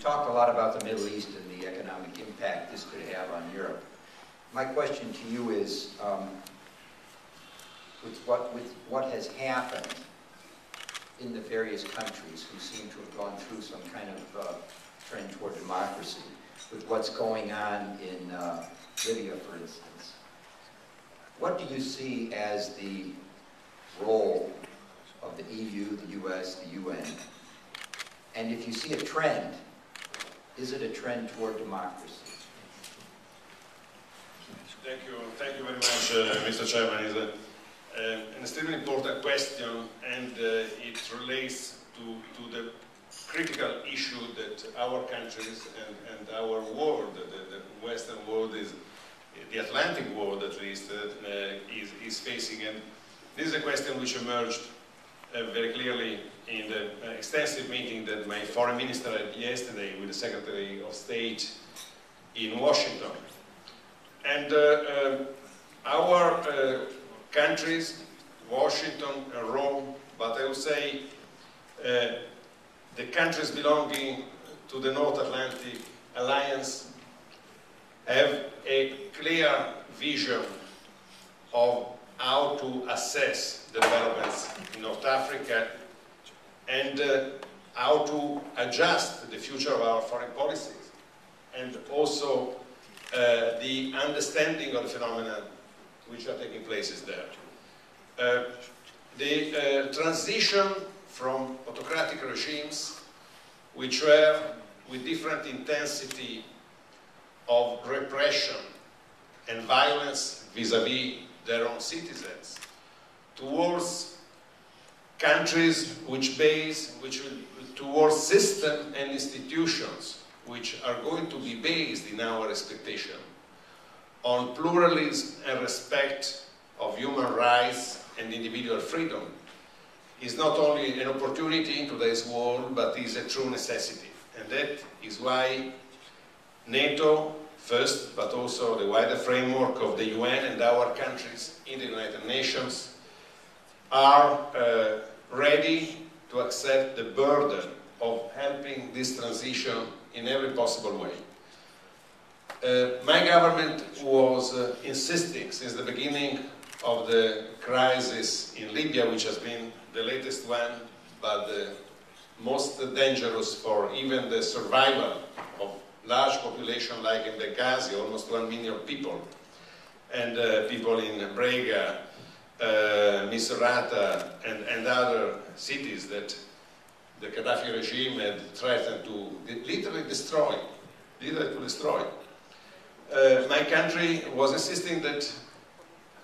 talked a lot about the Middle East and the economic impact this could have on Europe. My question to you is, with what has happened in the various countries who seem to have gone through some kind of trend toward democracy, with what's going on in Libya, for instance, what do you see as the role of the EU, the US, the UN? And if you see a trend, is it a trend toward democracy? Thank you very much, Mr. Chairman. It's an extremely important question, and it relates to the critical issue that our countries and our world, the Western world, the Atlantic world at least, is facing. And this is a question which emerged very clearly in the extensive meeting that my foreign minister had yesterday with the Secretary of State in Washington. And our countries, Washington and Rome, but I would say the countries belonging to the North Atlantic Alliance have a clear vision of how to assess the developments in North Africa and how to adjust the future of our foreign policies, and also the understanding of the phenomena which are taking place there. The transition from autocratic regimes, which were with different intensity of repression and violence vis-à-vis their own citizens, towards countries towards systems and institutions which are going to be based, in our expectation, on pluralism and respect of human rights and individual freedom, is not only an opportunity in today's world, but is a true necessity. And that is why NATO first, but also the wider framework of the UN and our countries in the United Nations are ready to accept the burden of helping this transition in every possible way. My government was insisting since the beginning of the crisis in Libya, which has been the latest one, but the most dangerous for even the survival of large population like in Benghazi, almost 1 million people, and people in Brega, Misrata, and other cities that the Gaddafi regime had threatened to literally destroy. My country was insisting that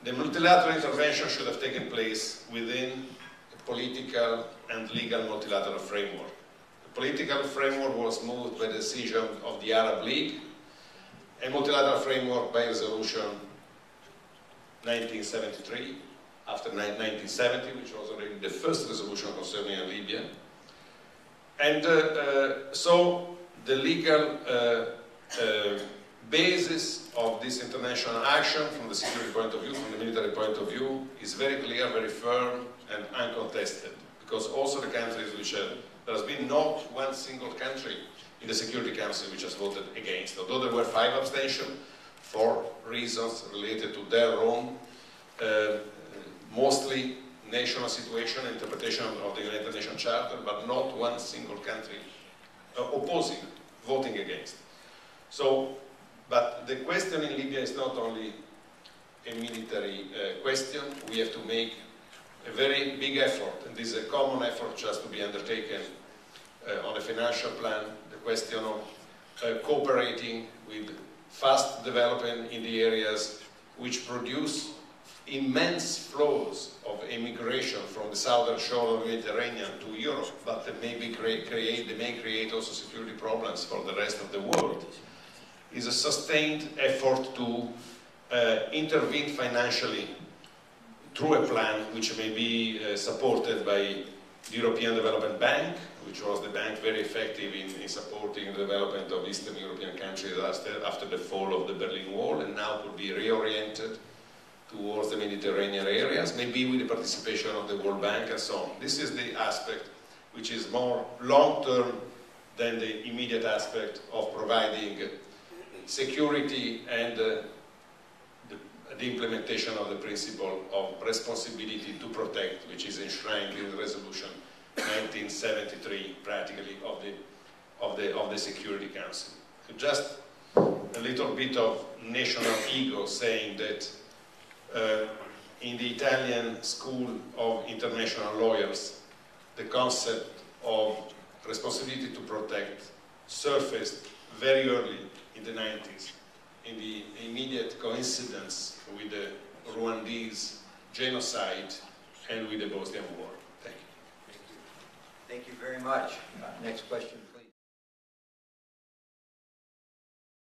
the multilateral intervention should have taken place within a political and legal multilateral framework. The political framework was moved by the decision of the Arab League, a multilateral framework by resolution 1973, after 1970, which was already the first resolution concerning Libya. And so the legal basis of this international action from the security point of view, from the military point of view, is very clear, very firm and uncontested. Because also the countries which there has been not one single country in the Security Council which has voted against, although there were 5 abstentions for reasons related to their own mostly national situation, interpretation of the United Nations Charter, but not one single country opposing, voting against. So, but the question in Libya is not only a military question. We have to make a very big effort, and this is a common effort just to be undertaken on a financial plan, the question of cooperating with fast development in the areas which produce immense flows of immigration from the southern shore of the Mediterranean to Europe, but they may create also security problems for the rest of the world, is a sustained effort to intervene financially through a plan which may be supported by the European Development Bank, which was the bank very effective in supporting the development of Eastern European countries after the fall of the Berlin Wall, and now could be reoriented towards the Mediterranean areas, maybe with the participation of the World Bank and so on. This is the aspect which is more long-term than the immediate aspect of providing security and the implementation of the principle of responsibility to protect, which is enshrined in Resolution 1973, practically, of the Security Council. Just a little bit of national ego, saying that in the Italian School of International Lawyers, the concept of responsibility to protect surfaced very early in the 90s, in the immediate coincidence with the Rwandese genocide and with the Bosnian War. Thank you. Thank you very much. Next question, please.